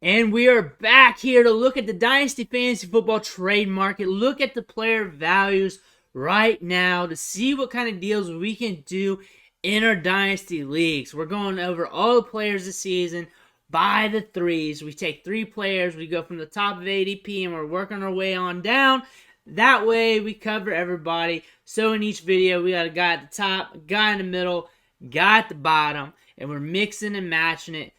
And we are back here to look at the Dynasty Fantasy Football trade market, look at the player values right now to see what kind of deals we can do in our Dynasty leagues. We're going over all the players this season by the threes. We take 3 players, we go from the top of ADP, and we're working our way on down. That way we cover everybody. So in each video, we got a guy at the top, a guy in the middle, a guy at the bottom, and we're mixing and matching it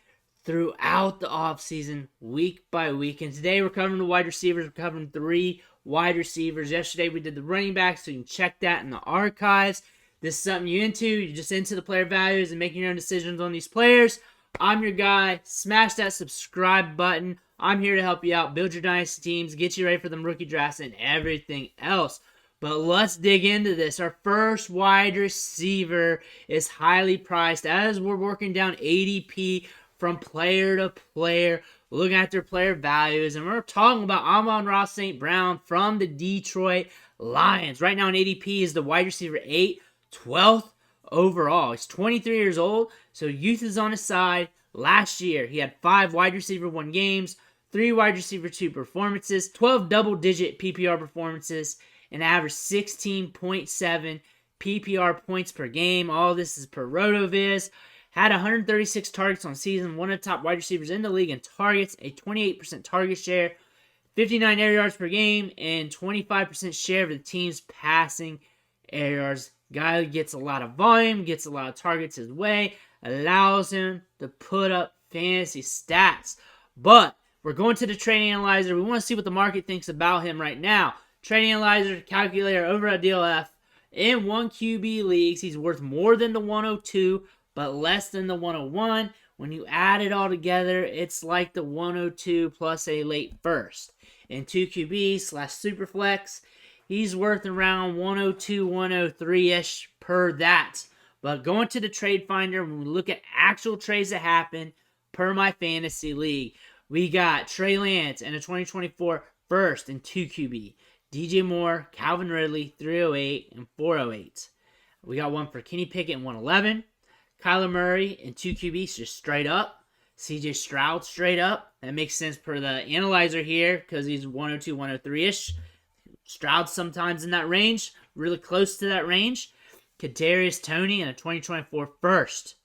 throughout the offseason, week by week. And today we're covering the wide receivers. We're covering 3 wide receivers. Yesterday we did the running backs, so you can check that in the archives. This is something you're just into the player values and making your own decisions on these players. I'm your guy. Smash that subscribe button. I'm here to help you out, build your dynasty teams, get you ready for them rookie drafts and everything else. But let's dig into this. Our first wide receiver is highly priced as we're working down ADP from player to player, looking at their player values. And we're talking about Amon-Ra St. Brown from the Detroit Lions. Right now in ADP is the wide receiver 8, 12th overall. He's 23 years old, so youth is on his side. Last year, he had 5 wide receiver 1 games, 3 wide receiver 2 performances, 12 double-digit PPR performances, and averaged 16.7 PPR points per game. All this is per RotoViz. Had 136 targets on season, one of the top wide receivers in the league in targets, a 28% target share, 59 air yards per game, and 25% share of the team's passing air yards. Guy gets a lot of volume, gets a lot of targets his way, allows him to put up fantasy stats. But we're going to the trading analyzer. We want to see what the market thinks about him right now. Trading analyzer, calculator over at DLF. In 1 QB leagues, he's worth more than the 102, but less than the 101. When you add it all together, it's like the 102 plus a late first. In 2 QB / Superflex, he's worth around 102, 103-ish per that. But going to the trade finder, when we look at actual trades that happen per my fantasy league, we got Trey Lance and a 2024 first in 2 QB. DJ Moore, Calvin Ridley, 308 and 408. We got one for Kenny Pickett in 111. Kyler Murray in 2 QBs, just straight up. CJ Stroud straight up. That makes sense per the analyzer here because he's 102, 103-ish. Stroud sometimes in that range, really close to that range. Kadarius Toney in a 2024 first.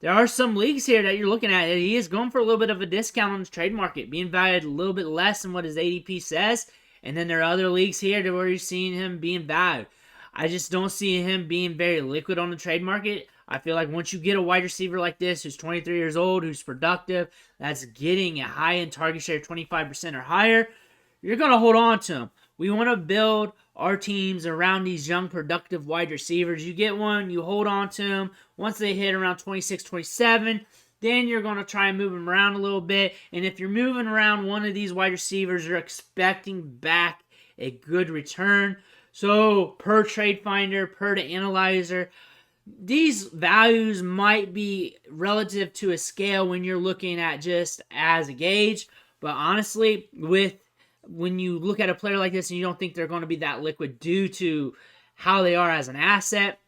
There are some leagues here that you're looking at. He is going for a little bit of a discount on the trade market, being valued a little bit less than what his ADP says. And then there are other leagues here where you're seeing him being valued. I just don't see him being very liquid on the trade market. I feel like once you get a wide receiver like this who's 23 years old, who's productive, that's getting a high-end target share, 25% or higher, you're going to hold on to him. We want to build our teams around these young, productive wide receivers. You get one, you hold on to them. Once they hit around 26, 27, then you're going to try and move them around a little bit. And if you're moving around one of these wide receivers, you're expecting back a good return. So per trade finder, per the analyzer, these values might be relative to a scale when you're looking at just as a gauge. But honestly, when you look at a player like this and you don't think they're going to be that liquid due to how they are as an asset,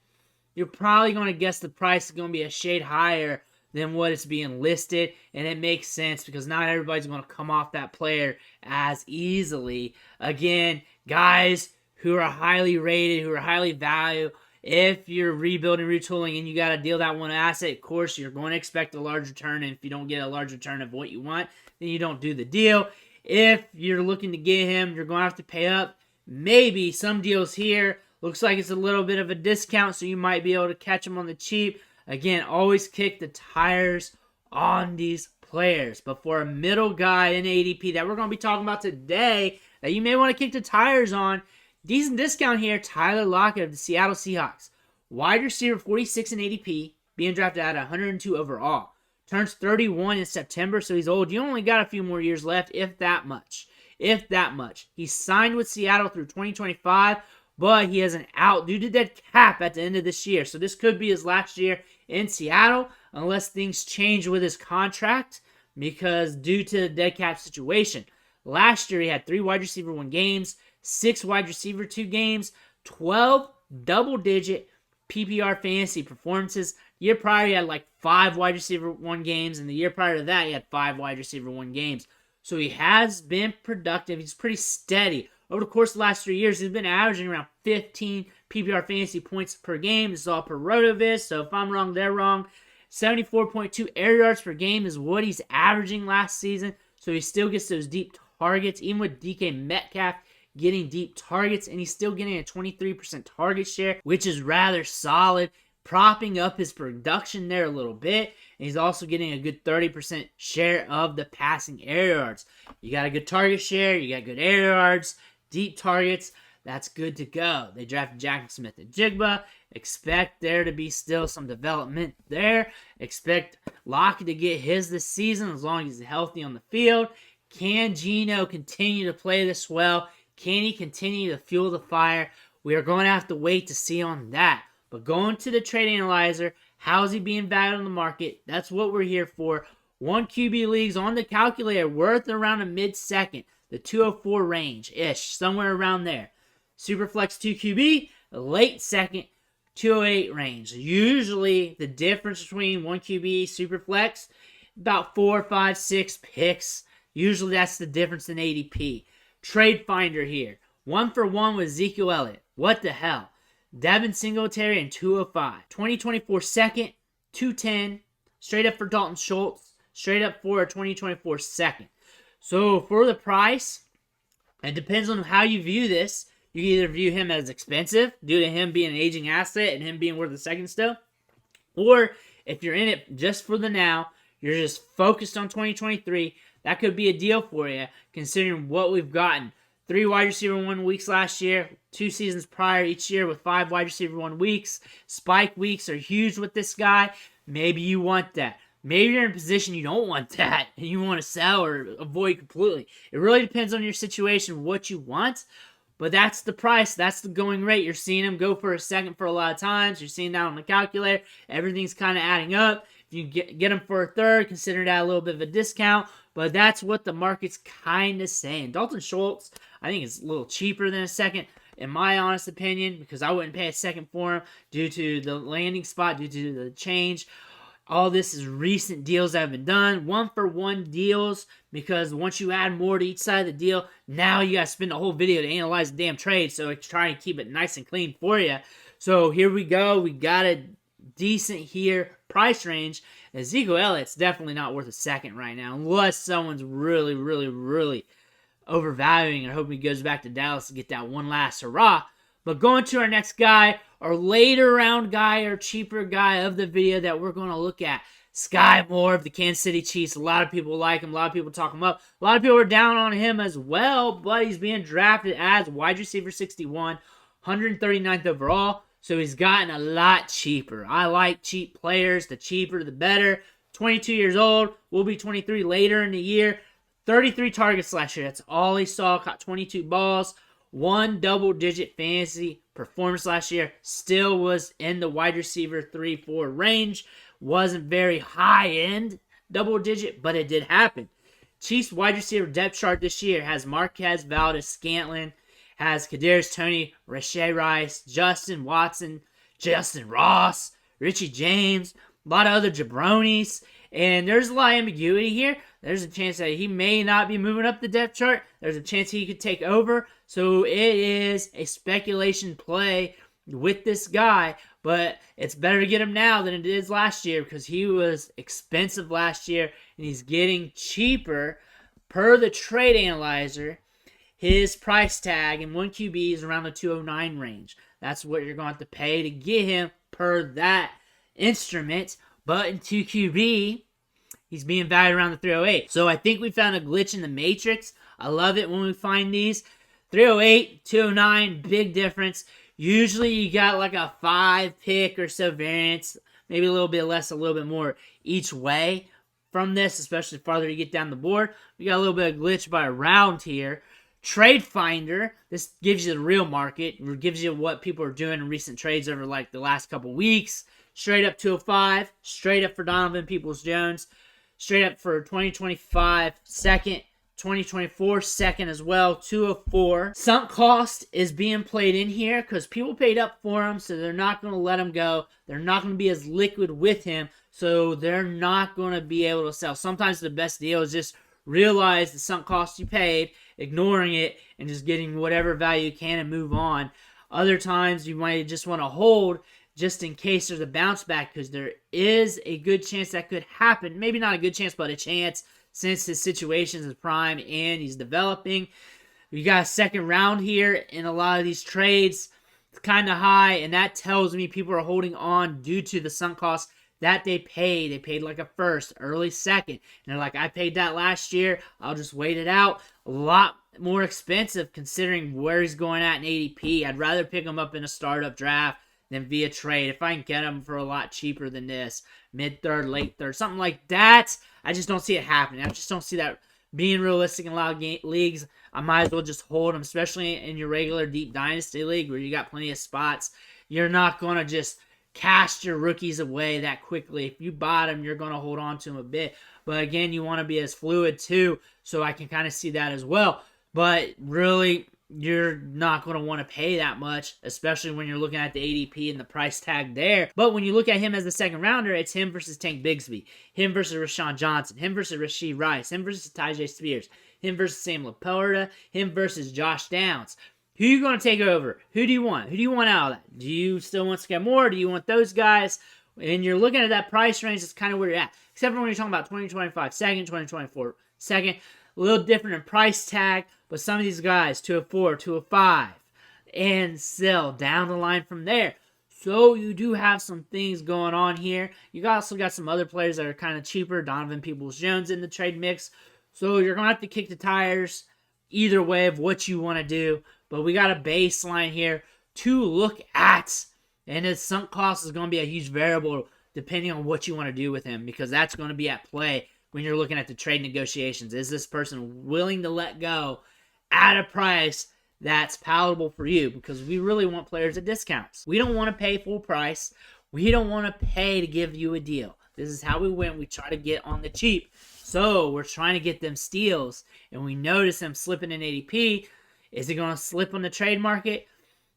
you're probably going to guess the price is going to be a shade higher than what it's being listed. And it makes sense because not everybody's going to come off that player as easily. Again, guys who are highly rated, who are highly valued, if you're rebuilding, retooling, and you got to deal that one asset, of course, you're going to expect a large return. And if you don't get a large return of what you want, then you don't do the deal. If you're looking to get him, you're going to have to pay up. Maybe some deals here. Looks like it's a little bit of a discount, so you might be able to catch him on the cheap. Again, always kick the tires on these players. But for a middle guy in ADP that we're going to be talking about today that you may want to kick the tires on, decent discount here, Tyler Lockett of the Seattle Seahawks. Wide receiver 46 in ADP, being drafted at 102 overall. Turns 31 in September, so he's old. You only got a few more years left, if that much. If that much. He's signed with Seattle through 2025, but he has an out due to dead cap at the end of this year. So this could be his last year in Seattle, unless things change with his contract, because due to the dead cap situation. Last year, he had 3 wide receiver 1 games, 6 wide receiver 2 games, 12 double-digit PPR fantasy performances. The year prior, he had like 5 wide receiver 1 games, and the year prior to that, he had 5 wide receiver 1 games. So he has been productive. He's pretty steady. Over the course of the last 3 years, he's been averaging around 15 PPR fantasy points per game. This is all per Rotoviz, so if I'm wrong, they're wrong. 74.2 air yards per game is what he's averaging last season, so he still gets those deep targets, even with DK Metcalf getting deep targets, and he's still getting a 23% target share, which is rather solid, propping up his production there a little bit. And he's also getting a good 30% share of the passing air yards. You got a good target share, you got good air yards, deep targets. That's good to go. They drafted Jackson Smith and Jigba. Expect there to be still some development there. Expect Lockett to get his this season as long as he's healthy on the field. Can Geno continue to play this well? Can he continue to fuel the fire? We are going to have to wait to see on that. But going to the trade analyzer, how is he being valued on the market? That's what we're here for. 1 QB leagues on the calculator worth around a mid-second, the 204 range-ish, somewhere around there. Superflex 2 QB, late second, 208 range. Usually the difference between 1 QB, Superflex, about 4, 5, 6 picks. Usually that's the difference in ADP. Trade Finder here. 1 for 1 with Ezekiel Elliott. What the hell? Devin Singletary and 205. 2024 second, 210. Straight up for Dalton Schultz. Straight up for a 2024 second. So for the price, it depends on how you view this. You can either view him as expensive due to him being an aging asset and him being worth a second still. Or if you're in it just for the now, you're just focused on 2023, that could be a deal for you considering what we've gotten. 3 wide receiver 1 weeks last year, 2 seasons prior each year with 5 wide receiver 1 weeks. Spike weeks are huge with this guy. Maybe you want that. Maybe you're in a position you don't want that and you want to sell or avoid completely. It really depends on your situation, what you want. But that's the price. That's the going rate. You're seeing him go for a second for a lot of times. You're seeing that on the calculator. Everything's kind of adding up. If you get him for a third, consider that a little bit of a discount. But that's what the market's kind of saying. Dalton Schultz, I think, is a little cheaper than a second, in my honest opinion, because I wouldn't pay a second for him due to the landing spot, due to the change. All this is recent deals that have been done. 1 for 1 deals, because once you add more to each side of the deal, now you got to spend a whole video to analyze the damn trade. So it's trying to keep it nice and clean for you. So here we go. We got a decent here price range. Ezekiel Elliott's definitely not worth a second right now, unless someone's really, really, really overvaluing and hoping he goes back to Dallas to get that one last hurrah. But going to our next guy, our later round guy, or cheaper guy of the video that we're going to look at, Sky Moore of the Kansas City Chiefs. A lot of people like him. A lot of people talk him up. A lot of people are down on him as well, but he's being drafted as wide receiver 61, 139th overall. So he's gotten a lot cheaper. I like cheap players. The cheaper, the better. 22 years old. Will be 23 later in the year. 33 targets last year. That's all he saw. Caught 22 balls. 1 double-digit fantasy performance last year. Still was in the wide receiver 3-4 range. Wasn't very high-end double-digit, but it did happen. Chiefs wide receiver depth chart this year has Marquez Valdes-Scantling, has Kadarius Toney, Rashee Rice, Justin Watson, Justin Ross, Richie James, a lot of other jabronis, and there's a lot of ambiguity here. There's a chance that he may not be moving up the depth chart. There's a chance he could take over. So it is a speculation play with this guy, but it's better to get him now than it is last year because he was expensive last year and he's getting cheaper per the trade analyzer. His price tag in 1 QB is around the 209 range. That's what you're going to have to pay to get him per that instrument. But in 2 QB, he's being valued around the 308. So I think we found a glitch in the matrix. I love it when we find these. 308, 209, big difference. Usually you got like a 5 pick or so variance, maybe a little bit less, a little bit more each way from this, especially farther you get down the board. We got a little bit of glitch by around here. Trade Finder, this gives you the real market. It gives you what people are doing in recent trades over like the last couple weeks. Straight up 205, straight up for Donovan Peoples-Jones, straight up for 2025 second, 2024 second as well, 204. Sunk cost is being played in here because people paid up for him, so they're not going to let him go. They're not going to be as liquid with him, so they're not going to be able to sell. Sometimes the best deal is just realize the sunk cost you paid, ignoring it, and just getting whatever value you can and move on. Other times you might just want to hold just in case there's a bounce back, because there is a good chance that could happen. Maybe not a good chance, but a chance, since his situation is prime and he's developing. We got a second round here in a lot of these trades. It's kind of high, and that tells me people are holding on due to the sunk cost that they paid. They paid like a first, early second. And they're like, I paid that last year. I'll just wait it out. A lot more expensive considering where he's going at in ADP. I'd rather pick him up in a startup draft than via trade. If I can get him for a lot cheaper than this, mid-third, late-third, something like that, I just don't see it happening. I just don't see that being realistic in a lot of leagues. I might as well just hold him, especially in your regular deep dynasty league where you got plenty of spots. You're not going to just cast your rookies away that quickly. If you bought him, you're going to hold on to him a bit. But again, you want to be as fluid too, so I can kind of see that as well. But really, you're not going to want to pay that much, especially when you're looking at the ADP and the price tag there. But when you look at him as the second rounder, it's him versus Tank Bigsby, him versus Rashawn Johnson, him versus Rashee Rice, him versus Tyjae Spears, him versus Sam Laporta, him versus Josh Downs. Who are you going to take over? Who do you want? Who do you want out of that? Do you still want Scott Moore? Do you want those guys? And you're looking at that price range, that's kind of where you're at. Except for when you're talking about 2025 second, 2024 second. A little different in price tag, but some of these guys, 204, 205, and still down the line from there. So you do have some things going on here. You also got some other players that are kind of cheaper. Donovan Peoples-Jones in the trade mix. So you're going to have to kick the tires either way of what you want to do. But we got a baseline here to look at. And his sunk cost is going to be a huge variable depending on what you want to do with him, because that's going to be at play when you're looking at the trade negotiations. Is this person willing to let go at a price that's palatable for you? Because we really want players at discounts. We don't want to pay full price. We don't want to pay to give you a deal. This is how we win. We try to get on the cheap. So we're trying to get them steals, and we notice them slipping in ADP. Is it going to slip on the trade market?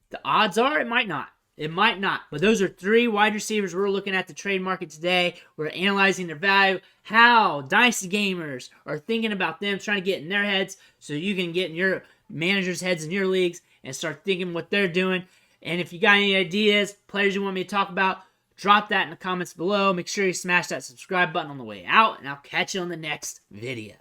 The odds are it might not. It might not. But those are three wide receivers we're looking at the trade market today. We're analyzing their value, how Dynasty gamers are thinking about them, trying to get in their heads so you can get in your managers' heads in your leagues and start thinking what they're doing. And if you got any ideas, players you want me to talk about, drop that in the comments below. Make sure you smash that subscribe button on the way out, and I'll catch you on the next video.